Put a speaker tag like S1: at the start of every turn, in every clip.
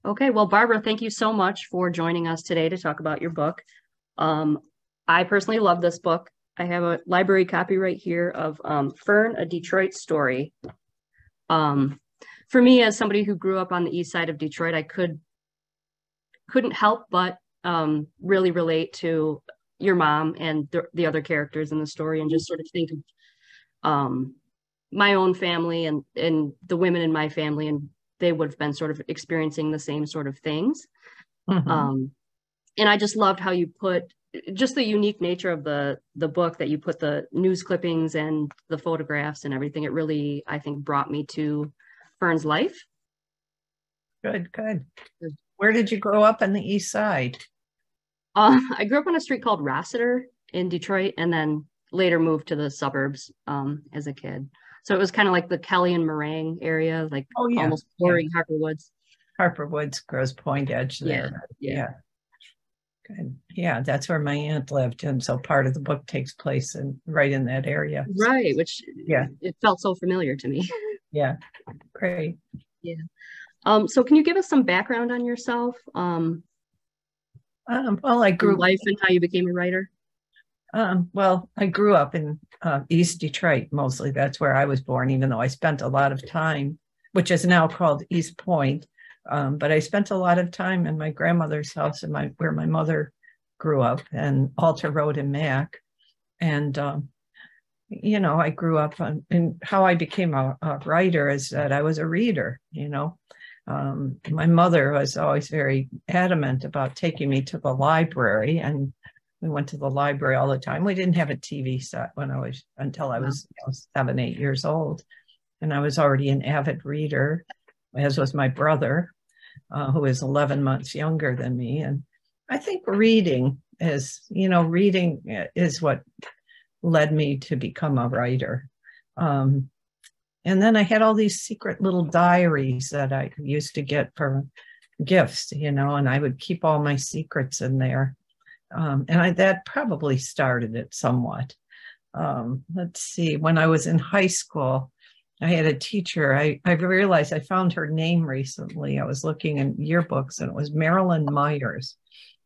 S1: Okay, well, Barbara, thank you so much for joining us today to talk about your book. Um, I personally love this book. I have a library copy right here of Fern, a Detroit Story. Um, for me, as somebody who grew up on the east side of Detroit, I couldn't help but really relate to your mom and the other characters in the story, and just sort of think of my own family and the women in my family, and they would have been sort of experiencing the same sort of things.
S2: Mhm.
S1: And I just loved how you put just the unique nature of the book, that you put the news clippings and the photographs and everything. It really, I think, brought me to Fern's life.
S2: Good, good. Where did you grow up on the east side?
S1: I grew up on a street called Rossiter in Detroit, and then later moved to the suburbs as a kid. So it was kind of like the Kelly and Meringue area, like
S2: Oh, yeah,
S1: almost
S2: yeah.
S1: bordering Harper Woods.
S2: Harper Woods, Grosse Pointe Edge
S1: Yeah,
S2: there.
S1: yeah.
S2: Yeah, good. Yeah, that's where my aunt lived. And so part of the book takes place right in that area.
S1: Right, which
S2: Yeah,
S1: it felt so familiar to me.
S2: yeah, great.
S1: Yeah. So can you give us some background on yourself,
S2: Well,
S1: your life and how you became a writer?
S2: I grew up in East Detroit mostly. That's where I was born, even though I spent a lot of time, which is now called East Point. But I spent a lot of time in my grandmother's house where my mother grew up, and Alta Road in Mac. And I grew up and how I became a writer is that I was a reader. My mother was always very adamant about taking me to the library, and we went to the library all the time. We didn't have a TV set until I was 7, 8 years old. And I was already an avid reader, as was my brother, who is 11 months younger than me. And I think reading is what led me to become a writer. And then I had all these secret little diaries that I used to get for gifts, and I would keep all my secrets in there. That probably started it somewhat. Let's see, when I was in high school, I had a teacher. I realized I found her name recently. I was looking in yearbooks, and it was Marilyn Myers.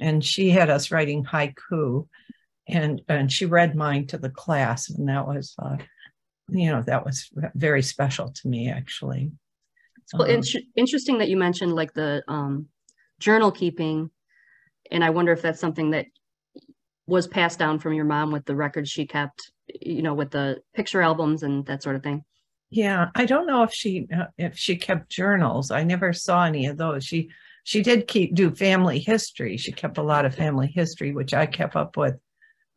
S2: And she had us writing haiku, and she read mine to the class. And that was very special to me, actually.
S1: Well, interesting that you mentioned like the journal keeping, and I wonder if that's something that was passed down from your mom with the records she kept, with the picture albums and that sort of thing.
S2: Yeah, I don't know if she kept journals. I never saw any of those. She did do family history. She kept a lot of family history, which I kept up with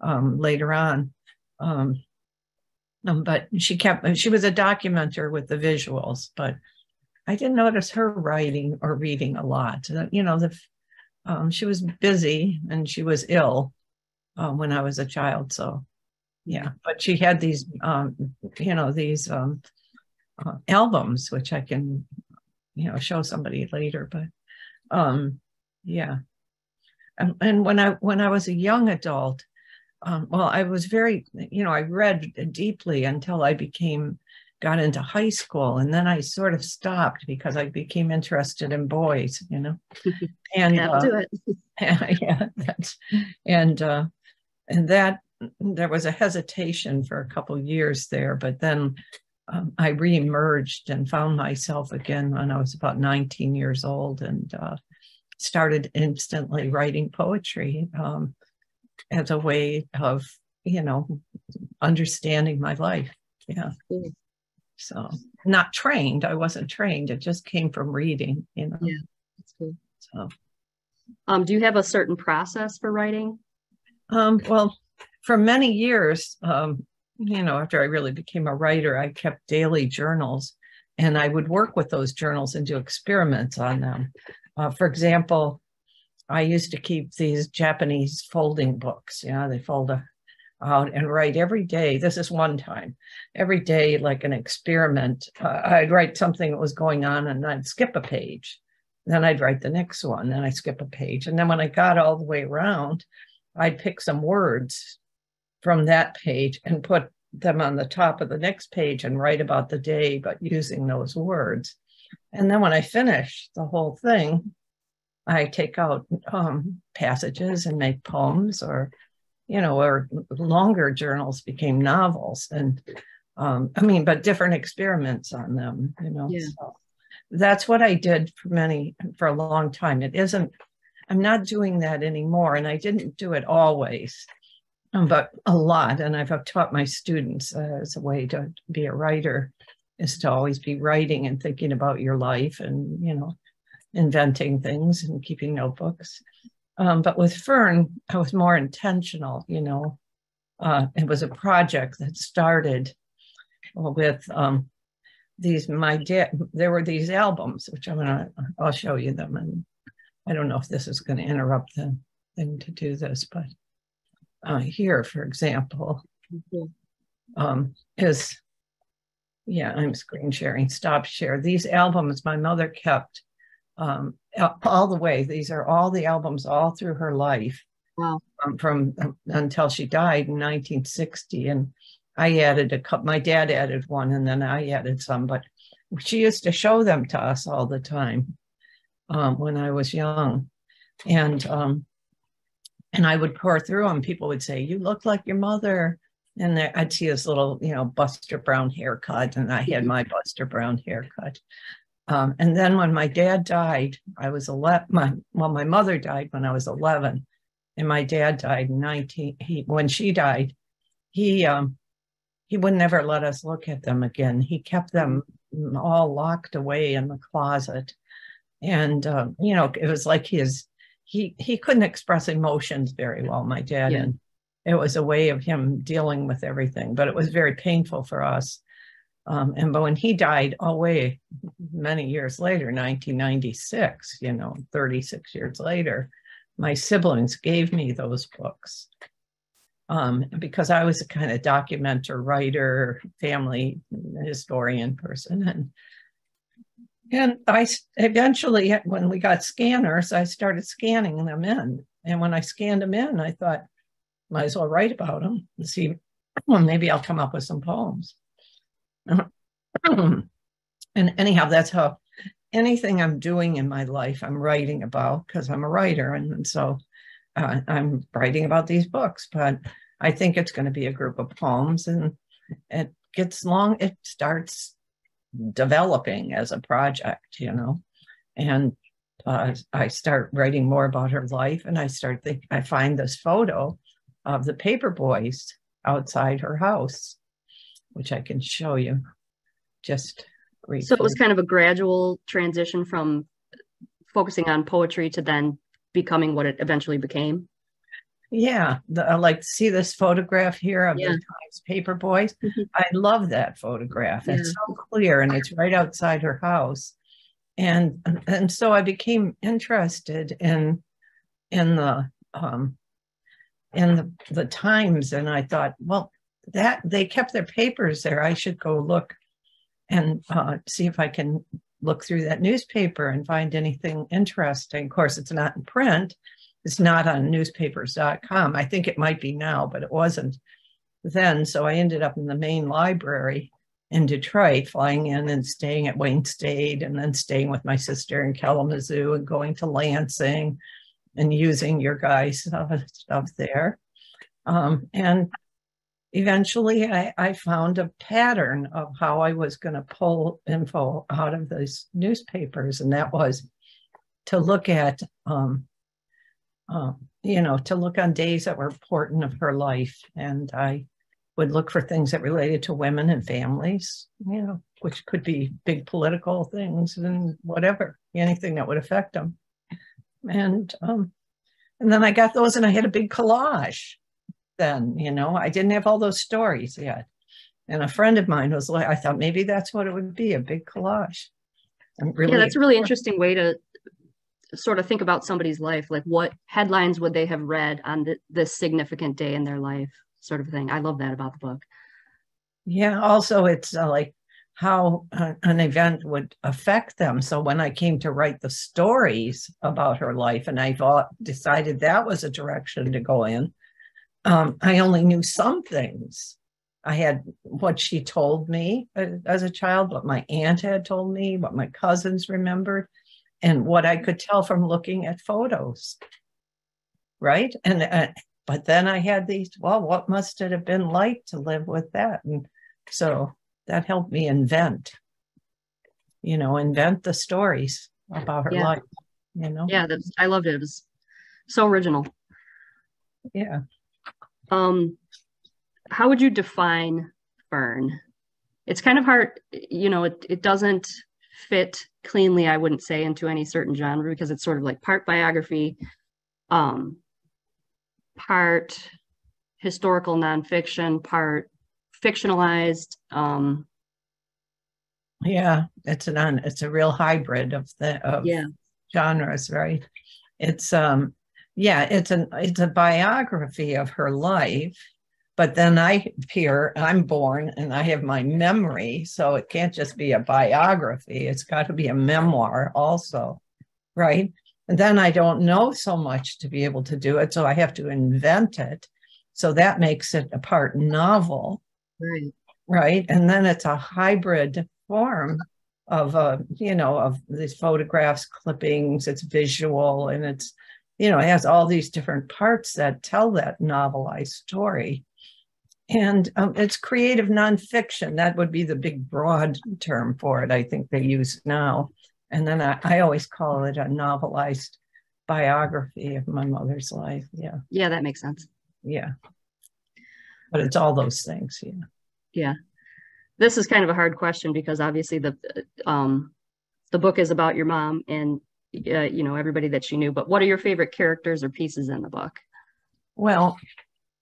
S2: later on. But she was a documenter with the visuals, but I didn't notice her writing or reading a lot. She was busy and she was ill when I was a child. So yeah, but she had these albums, which I can show somebody later. But yeah, and when I was a young adult, I was I read deeply until I got into high school, and then I sort of stopped because I became interested in boys, and
S1: That'll do it.
S2: Yeah, and that there was a hesitation for a couple of years there, but then I reemerged and found myself again when I was about 19 years old, and started instantly writing poetry as a way of understanding my life. Yeah. So not trained. I wasn't trained. It just came from reading.
S1: Yeah, that's cool.
S2: So
S1: do you have a certain process for writing?
S2: Well, for many years, after I really became a writer, I kept daily journals, and I would work with those journals and do experiments on them. For example, I used to keep these Japanese folding books. They fold out and write every day. This is one time, every day, like an experiment. I'd write something that was going on, and I'd skip a page. Then I'd write the next one, then I skip a page. And then when I got all the way around, I'd pick some words from that page and put them on the top of the next page and write about the day, but using those words. And then when I finished the whole thing, I take out passages and make poems, or, or longer journals became novels. And but different experiments on them,
S1: Yeah.
S2: So that's what I did for a long time. I'm not doing that anymore. And I didn't do it always, but a lot. And I've taught my students as a way to be a writer is to always be writing and thinking about your life and, inventing things and keeping notebooks. But with Fern, I was more intentional, it was a project that started with there were these albums, which I'll show you them. And I don't know if this is going to interrupt the thing to do this, but here, for example, I'm screen sharing, stop share. These albums my mother kept all the way. These are all the albums all through her life.
S1: Wow.
S2: From until she died in 1960. And I added a couple, my dad added one, and then I added some, but she used to show them to us all the time when I was young. And I would pour through them. People would say, "You look like your mother." And I'd see this little, Buster Brown haircut, and I had my Buster Brown haircut. And then when my dad died, I was 11. My mother died when I was 11, and my dad died in 19. When she died, he would never let us look at them again. He kept them all locked away in the closet, and it was like he couldn't express emotions very well, my dad, and it was a way of him dealing with everything. But it was very painful for us. But when he died, many years later, 1996, 36 years later, my siblings gave me those books because I was a kind of documenter, writer, family historian person. And I eventually, when we got scanners, I started scanning them in. And when I scanned them in, I thought, might as well write about them and see, well, maybe I'll come up with some poems. And anyhow, that's how anything I'm doing in my life, I'm writing about, because I'm a writer. And so I'm writing about these books, but I think it's going to be a group of poems, and it gets long. It starts developing as a project, and I start writing more about her life, and I find this photo of the paper boys outside her house, which I can show you just briefly.
S1: So it was kind of a gradual transition from focusing on poetry to then becoming what it eventually became.
S2: Yeah, I like to see this photograph here of the Times paper boys. I love that photograph. Yeah. It's so clear, and it's right outside her house. And so I became interested in the Times, and I thought, well, that they kept their papers there. I should go look and see if I can look through that newspaper and find anything interesting. Of course, it's not in print. It's not on newspapers.com. I think it might be now, but it wasn't then. So I ended up in the main library in Detroit, flying in and staying at Wayne State, and then staying with my sister in Kalamazoo and going to Lansing and using your guys' stuff there. And eventually I found a pattern of how I was going to pull info out of those newspapers. And that was to look at, to look on days that were important of her life. And I would look for things that related to women and families, which could be big political things and whatever, anything that would affect them. And then I got those, and I had a big collage. Then, I didn't have all those stories yet. And a friend of mine was like, I thought maybe that's what it would be, a big collage.
S1: Yeah, that's a really interesting way to sort of think about somebody's life. Like, what headlines would they have read on this significant day in their life, sort of thing. I love that about the book.
S2: Yeah, also it's like how an event would affect them. So when I came to write the stories about her life, and I decided that was a direction to go in, I only knew some things. I had what she told me as a child, what my aunt had told me, what my cousins remembered. and what I could tell from looking at photos, right? And but then I had these, well, what must it have been like to live with that? And so that helped me invent the stories about her life,
S1: Yeah, I loved it. It was so original.
S2: Yeah.
S1: How would you define Fern? It's kind of hard, it doesn't fit cleanly, I wouldn't say, into any certain genre, because it's sort of like part biography, part historical nonfiction, part fictionalized.
S2: Yeah, it's a real hybrid of genres, right? It's it's a biography of her life, but then I'm born and I have my memory, so it can't just be a biography. It's got to be a memoir also, right? And then I don't know so much to be able to do it, so I have to invent it. So that makes it a part novel, right? And then it's a hybrid form of of these photographs, clippings. It's visual, and it's it has all these different parts that tell that novelized story. And it's creative nonfiction. That would be the big broad term for it, I think they use now. And then I always call it a novelized biography of my mother's life. Yeah.
S1: Yeah, that makes sense.
S2: Yeah. But it's all those things. Yeah.
S1: Yeah. This is kind of a hard question because obviously the book is about your mom and everybody that she knew. But what are your favorite characters or pieces in the book?
S2: Well,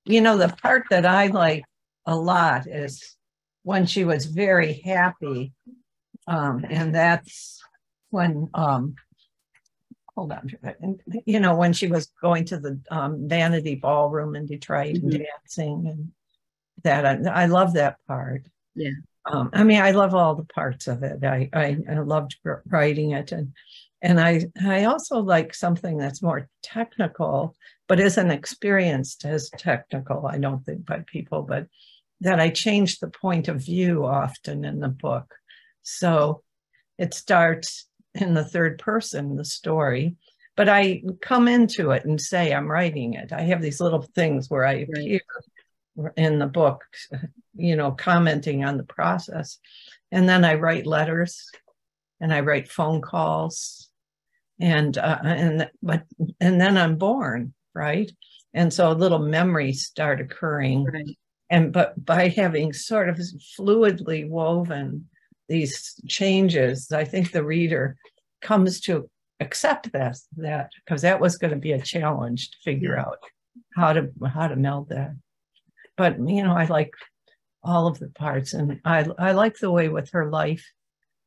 S2: the part that I like a lot is when she was very happy. And that's when, hold on, when she was going to the Vanity Ballroom in Detroit and dancing, and that I love that part.
S1: Yeah.
S2: I love all the parts of it. I loved writing it. And I also like something that's more technical, but isn't experienced as technical, I don't think, by people, but that I change the point of view often in the book. So it starts in the third person, the story, but I come into it and say I'm writing it. I have these little things where I appear in the book, commenting on the process. And then I write letters and I write phone calls and then I'm born, right? And so little memories start occurring. Right. But by having sort of fluidly woven these changes, I think the reader comes to accept that because that was going to be a challenge to figure out how to meld that. But I like all of the parts, and I like the way with her life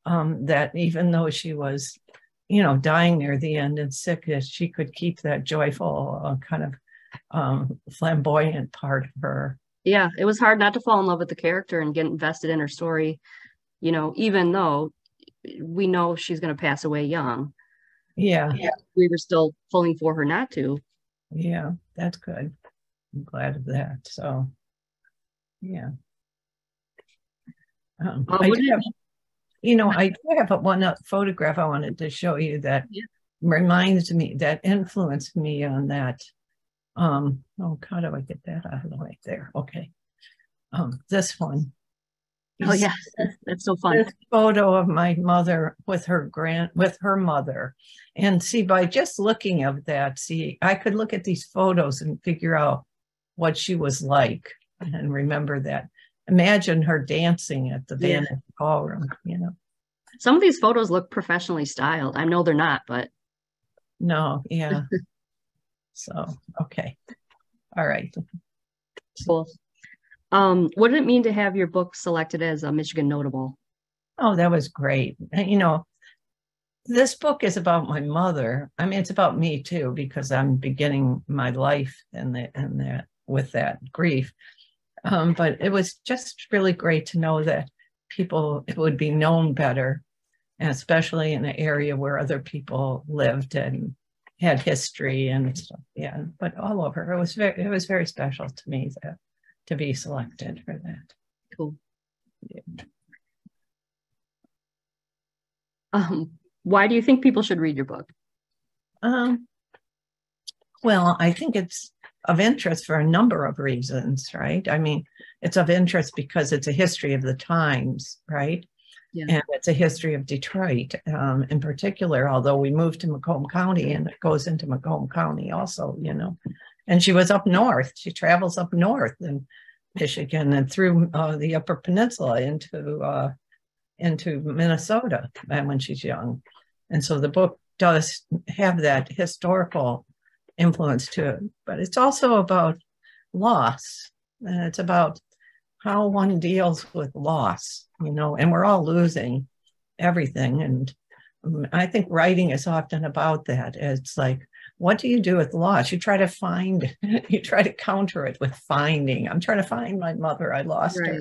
S2: that even though she was dying near the end and sick, that she could keep that joyful kind of flamboyant part of her.
S1: Yeah, it was hard not to fall in love with the character and get invested in her story, even though we know she's going to pass away young.
S2: Yeah.
S1: We were still pulling for her not to.
S2: Yeah, that's good. I'm glad of that. So, yeah. I do have one photograph I wanted to show you that reminds me, that influenced me on that. How do I get that out of the way there? Okay. This one.
S1: Oh yeah, that's so fun.
S2: This photo of my mother with her mother. And see, by just looking at that, I could look at these photos and figure out what she was like and remember that. Imagine her dancing at the Vanity Ballroom,
S1: Some of these photos look professionally styled. I know they're not, but.
S2: No, yeah. So, okay. All right.
S1: Cool. What did it mean to have your book selected as a Michigan Notable?
S2: Oh, that was great. This book is about my mother. It's about me too, because I'm beginning my life with that grief. But it was just really great to know that it would be known better, and especially in an area where other people lived and had history and stuff. Yeah, but all over. It was very special to me to be selected for that.
S1: Cool.
S2: Yeah.
S1: Why do you think people should read your book?
S2: Well, I think it's of interest for a number of reasons, right? I mean, it's of interest because it's a history of the times, right?
S1: Yeah.
S2: And it's a history of Detroit in particular, although we moved to Macomb County and it goes into Macomb County also, you know. And she was up north. She travels up north in Michigan and through the Upper Peninsula into Minnesota when she's young. And so the book does have that historical influence to it, but it's also about loss, and it's about how one deals with loss, you know, and we're all losing everything. And I think writing is often about that. It's like, what do you do with loss? You try to find, you try to counter it with finding. I'm trying to find my mother. I lost her.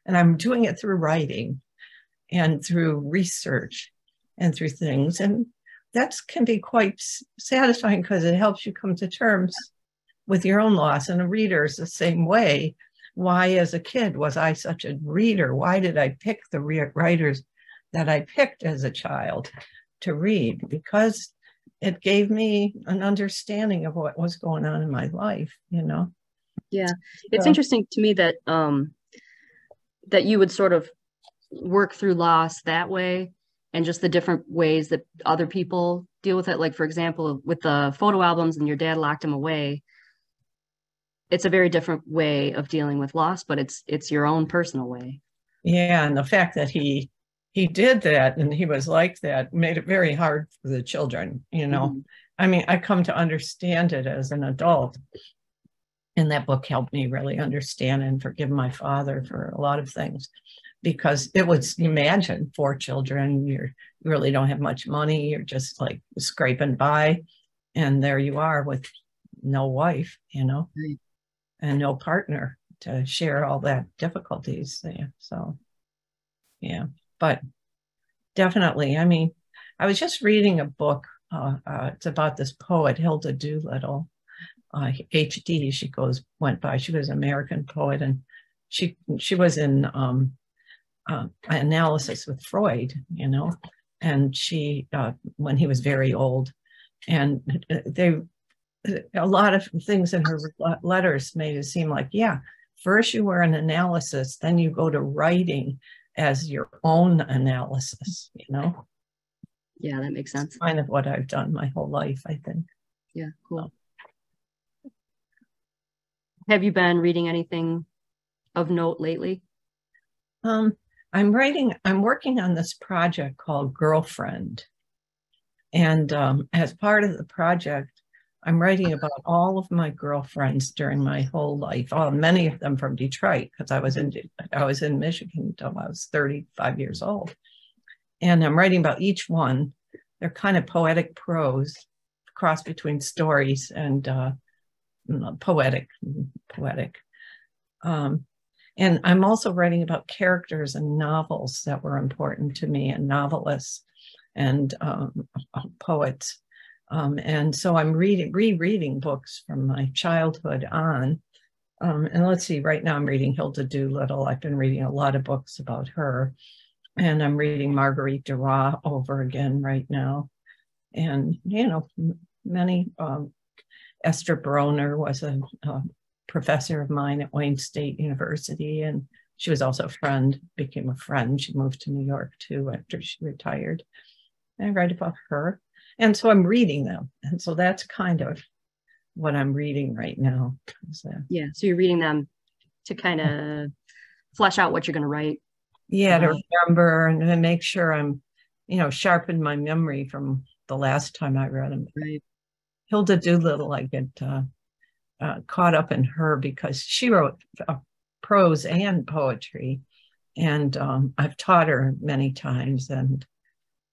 S2: And I'm doing it through writing and through research and through things. And that can be quite satisfying because it helps you come to terms with your own loss. And a reader is the same way. Why, as a kid, was I such a reader? Why did I pick the writers that I picked as a child to read? Because it gave me an understanding of what was going on in my life, you know?
S1: Yeah. It's interesting to me that that you would sort of work through loss that way, and just the different ways that other people deal with it. Like, for example, with the photo albums and your dad locked them away, it's a very different way of dealing with loss, but it's your own personal way.
S2: Yeah, and the fact that he did that and he was like that made it very hard for the children, you know. Mm-hmm. I mean, I come to understand it as an adult. And that book helped me really understand and forgive my father for a lot of things. Because it was, imagine 4 children, you really don't have much money, you're just like scraping by, and there you are with no wife, you know, right, and no partner to share all that difficulties there. So, yeah, but definitely, I mean, I was just reading a book, it's about this poet, Hilda Doolittle, HD, she went by, she was an American poet, and she was in analysis with Freud, you know, and she, when he was very old, and a lot of things in her letters made it seem like, yeah, first you were an analysis, then you go to writing as your own analysis, you know?
S1: Yeah, that makes sense.
S2: It's kind of what I've done my whole life, I think.
S1: Yeah, cool. Have you been reading anything of note lately?
S2: I'm working on this project called Girlfriend. And as part of the project, I'm writing about all of my girlfriends during my whole life, many of them from Detroit, because I was in Michigan until I was 35 years old. And I'm writing about each one. They're kind of poetic prose, cross between stories and poetic. And I'm also writing about characters in novels that were important to me, and novelists and poets. And so I'm rereading books from my childhood on. And let's see, right now I'm reading Hilda Doolittle. I've been reading a lot of books about her. And I'm reading Marguerite Duras over again right now. And, you know, many, Esther Broner was a professor of mine at Wayne State University, and she was also became a friend. She moved to New York too after she retired. And I write about her. And so I'm reading them. And so that's kind of what I'm reading right now.
S1: Yeah, so you're reading them to kind of flesh out what you're going to write.
S2: Yeah, to remember and to make sure I'm, you know, sharpen my memory from the last time I read them.
S1: Right.
S2: Hilda Doolittle, I get caught up in her because she wrote prose and poetry, and I've taught her many times, and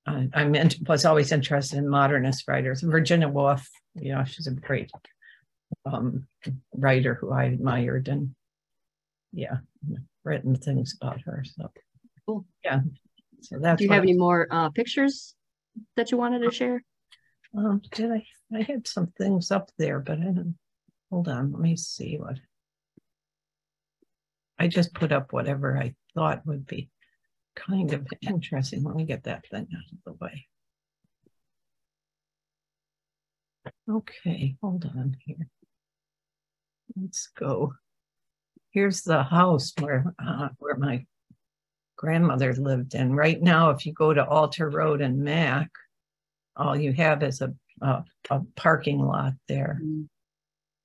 S2: I was always interested in modernist writers. Virginia Woolf, you know, she's a great writer who I admired, and yeah, written things about her. So
S1: cool.
S2: Yeah. So that's.
S1: Do you have any more pictures that you wanted to share?
S2: Did I had some things up there, but I didn't. Hold on, let me see what. I just put up whatever I thought would be kind of interesting. Let me get that thing out of the way. Okay, hold on here. Let's go. Here's the house where my grandmother lived in. Right now, if you go to Alter Road and Mac, all you have is a parking lot there. Mm.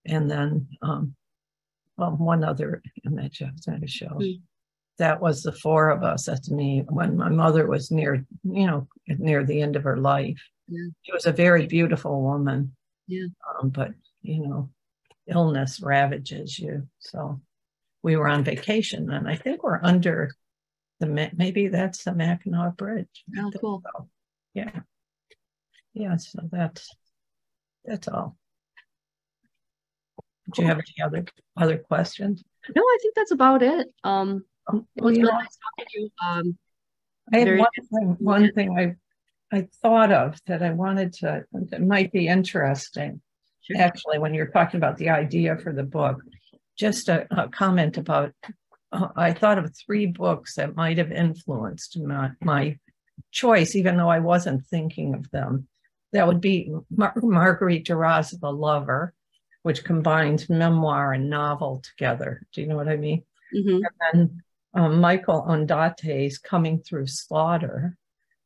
S2: And then, well, one other image I was going to show. Mm. That was the four of us. That's me when my mother was near the end of her life. Yeah. She was a very beautiful woman. Yeah. But, illness ravages you. So we were on vacation, and I think we're under maybe that's the Mackinac Bridge.
S1: Oh, cool.
S2: So, yeah. Yeah, so that's all. Do you have any other questions?
S1: No, I think that's about it. It was really nice talking to you.
S2: I have one thing I thought of that I wanted that might be interesting. Sure. Actually, when you're talking about the idea for the book, just a comment about, I thought of 3 books that might have influenced my choice, even though I wasn't thinking of them. That would be Marguerite Duras' The Lover, which combines memoir and novel together. Do you know what I mean? Mm-hmm. And then Michael Ondaatje's Coming Through Slaughter.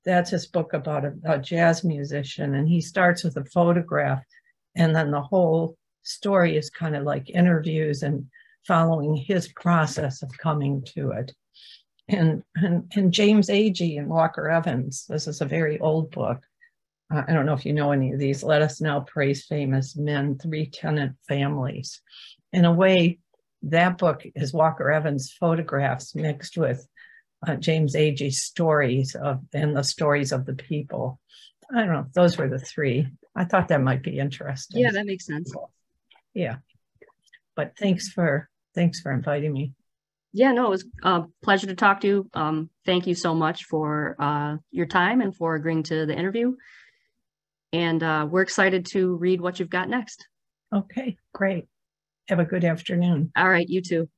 S2: That's his book about a jazz musician, and he starts with a photograph, and then the whole story is kind of like interviews and following his process of coming to it. And James Agee and Walker Evans, this is a very old book. I don't know if you know any of these. Let Us Now Praise Famous Men, 3 Tenant Families. In a way, that book is Walker Evans' photographs mixed with James Agee's stories and the stories of the people. I don't know. Those were the 3. I thought that might be interesting.
S1: Yeah, that makes sense.
S2: Yeah. But thanks for inviting me.
S1: Yeah, no, it was a pleasure to talk to you. Thank you so much for your time and for agreeing to the interview. And we're excited to read what you've got next.
S2: Okay, great. Have a good afternoon.
S1: All right, you too.